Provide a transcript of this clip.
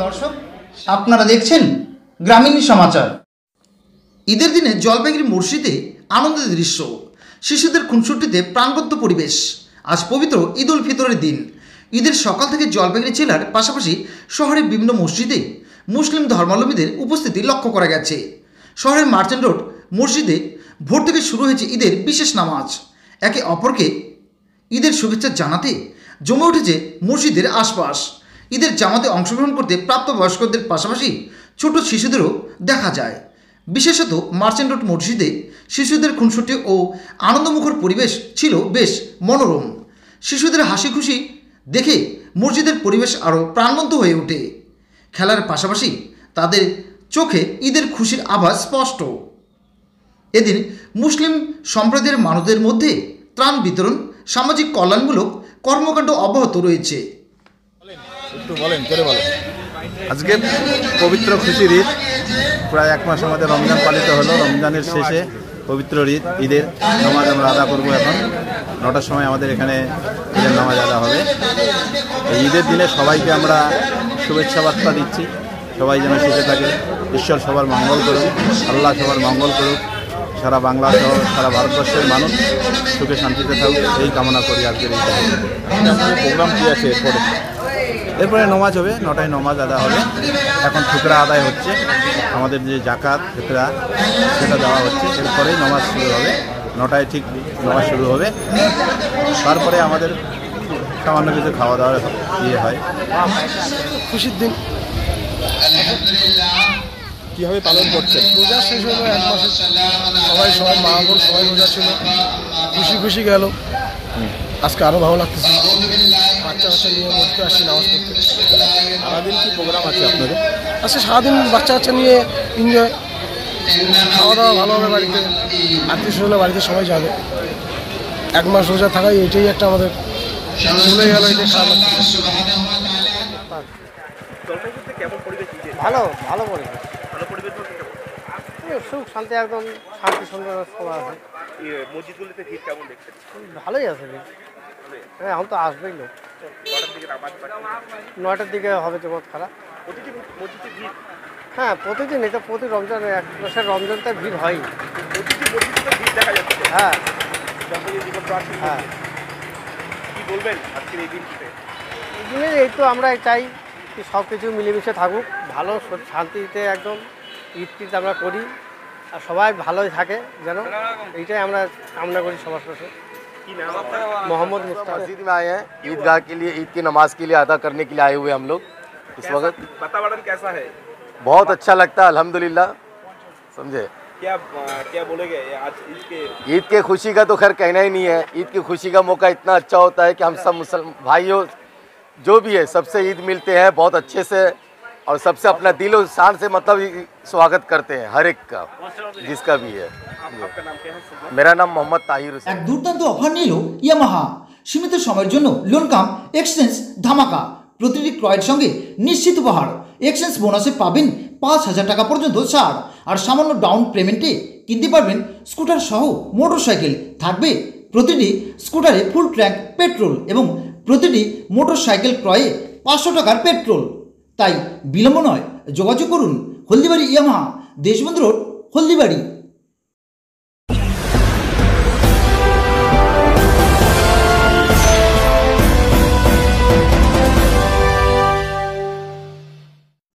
দর্শক, আপনারা দেখছেন গ্রামীণ সমাচার। ঈদের দিনে জলপাইগুড়ি মসজিদে আনন্দের দৃশ্য, শিশুদের খুনসুটিতে প্রাণবন্ত পরিবেশ। আজ পবিত্র ঈদ উল ফিতরের দিন। ঈদের সকাল থেকে জলপাইগুড়ি জেলার পাশাপাশি শহরের বিভিন্ন মসজিদে মুসলিম ধর্মাবলম্বীদের উপস্থিতি লক্ষ্য করা গেছে। শহরের মার্চেন্ট রোড মসজিদে ভোর থেকে শুরু হয়েছে ঈদের বিশেষ নামাজ। একে অপরকে ঈদের শুভেচ্ছা জানাতে জমে উঠেছে মসজিদের আশপাশ। ঈদের জামাতে অংশগ্রহণ করতে প্রাপ্তবয়স্কদের পাশাপাশি ছোট শিশুদেরও দেখা যায়। বিশেষত মার্চেন্ট রোড মসজিদে শিশুদের খুনসুটি ও আনন্দমুখর পরিবেশ ছিল বেশ মনোরম। শিশুদের হাসি খুশি দেখে মসজিদের পরিবেশ আরও প্রাণবন্ত হয়ে ওঠে। খেলার পাশাপাশি তাদের চোখে ঈদের খুশির আভাস স্পষ্ট। এদিন মুসলিম সম্প্রদায়ের মানুষদের মধ্যে ত্রাণ বিতরণ, সামাজিক কল্যাণমূলক কর্মকাণ্ড অব্যাহত রয়েছে। আজকে পবিত্র খুশির ঈদ, প্রায় এক মাস আমাদের রমজান পালিত হলো। রমজানের শেষে পবিত্র ঈদের নামাজ আমরা আদা করব। এখন 9টার সময় আমাদের এখানে ঈদের নামাজ আদা হবে। এই ঈদের দিনে সবাইকে আমরা শুভেচ্ছা বার্তা দিচ্ছি, সবাই যেন সুখে থাকে। ঈশ্বর সবার মঙ্গল করুক, আল্লাহ সবার মঙ্গল করুক, সারা বাংলা সহ সারা ভারতবর্ষের মানুষ সুখে শান্তিতে থাকুক, এই কামনা করি। আজকের এই প্রোগ্রাম কী আছে এরপরে নামাজ হবে, 9টায় নামাজ আদা হবে। এখন ফিতরা আদায় হচ্ছে, আমাদের যে জাকাত ফিতরা সেটা দেওয়া হচ্ছে। এরপরেই নামাজ শুরু হবে, 9টায় ঠিক নামাজ শুরু হবে। তারপরে আমাদের সামান্য কিছু খাওয়া দাওয়া হয়। খুশির দিন কীভাবে পালন করছে? রোজা শেষ হলো, এক মাসে সবাই মা বোন সবাই রোজা ছিল, খুশি গেল। আজকে আরও ভালো লাগতেছে। বাচ্চা নিয়ে মসজিদে আসছি নামাজ পড়তে। সারাদিন কী প্রোগ্রাম আছে আপনাদের? আজকে সারাদিন বাচ্চা নিয়ে এনজয়, খাওয়া দাওয়া ভালো হবে। বাড়িতে আত্মীয় স্বজন বাড়িতে সবাই যাবে। এক মাস রোজা থাকাই এটাই একটা আমাদের ভুলে গেল, এটাই খারাপ। ভালো পরিবেশ, সুখ শান্তি, একদম শান্তি সুন্দর সবাই আছে। মসজিদগুলিতে ভিড় কেমন দেখছেন? ভালোই আছে ভিড়। হ্যাঁ, এখন তো আসবেই লোক। 9টার দিকে হবে জমাত খারা। প্রতিটি মসজিদে ভিড়? হ্যাঁ, প্রতিদিন। এটা প্রতি রমজানে, এক মাসের রমজানটা ভিড় হয়। প্রতিটি মসজিদে ভিড় দেখা যাচ্ছে। হ্যাঁ হ্যাঁ, কি বলবেন আজকের এই দিনটিতে? এই দিনে এই তো আমরা চাই কি সব কিছু মিলেমিশে থাকুক, ভালো শান্তিতে একদম ঈদ আমরা করি, আর সবাই ভালোই থাকে যেন, এইটাই আমরা কামনা করি সবার কাছে। मोहम्मद मुस्ताक मस्जिद में आए हैं ईदगाह के लिए, ईद की नमाज के लिए अदा करने के लिए आए हुए हम लोग इस वक्त। वातावरण कैसा है? बहुत अच्छा लगता है अल्हम्दुलिल्लाह, समझे। क्या बोलेंगे आज ईद के खुशी का तो खैर कहना ही नहीं है। ईद की खुशी का मौका इतना अच्छा होता है कि हम सब मुसलमान भाइयों जो भी है सबसे ईद मिलते हैं बहुत अच्छे से, और सबसे अपना दिल और शान से मतलब स्वागत करते हैं हर एक का, जिसका भी है। आपका नाम क्या है? मेरा नाम मोहम्मद ताहिर हुसैन। এক দুর্দান্ত অফার নিল ইয়ামাহা। সীমিত সময়ের জন্য লোন কাম এক্সচেঞ্জ ধামাকা। প্রতিটি ক্রয়ের সঙ্গে নিশ্চিত উপহার। এক্সচেঞ্জ বোনাসে পাবেন 5,000 টাকা পর্যন্ত ছাড়, আর সামান্য ডাউন পেমেন্টে কিনতে পারবেন স্কুটার সহ মোটরসাইকেল। থাকবে প্রতিটি স্কুটারে ফুল ট্যাঙ্ক পেট্রোল এবং প্রতিটি মোটরসাইকেল ক্রয়ে 500 টাকার পেট্রোল। তাই বিলম্ব নয়, যোগাযোগ করুন হলদিবাড়ি ইয়ামাহা, দেশবন্ধু রোড, হলদিবাড়ি।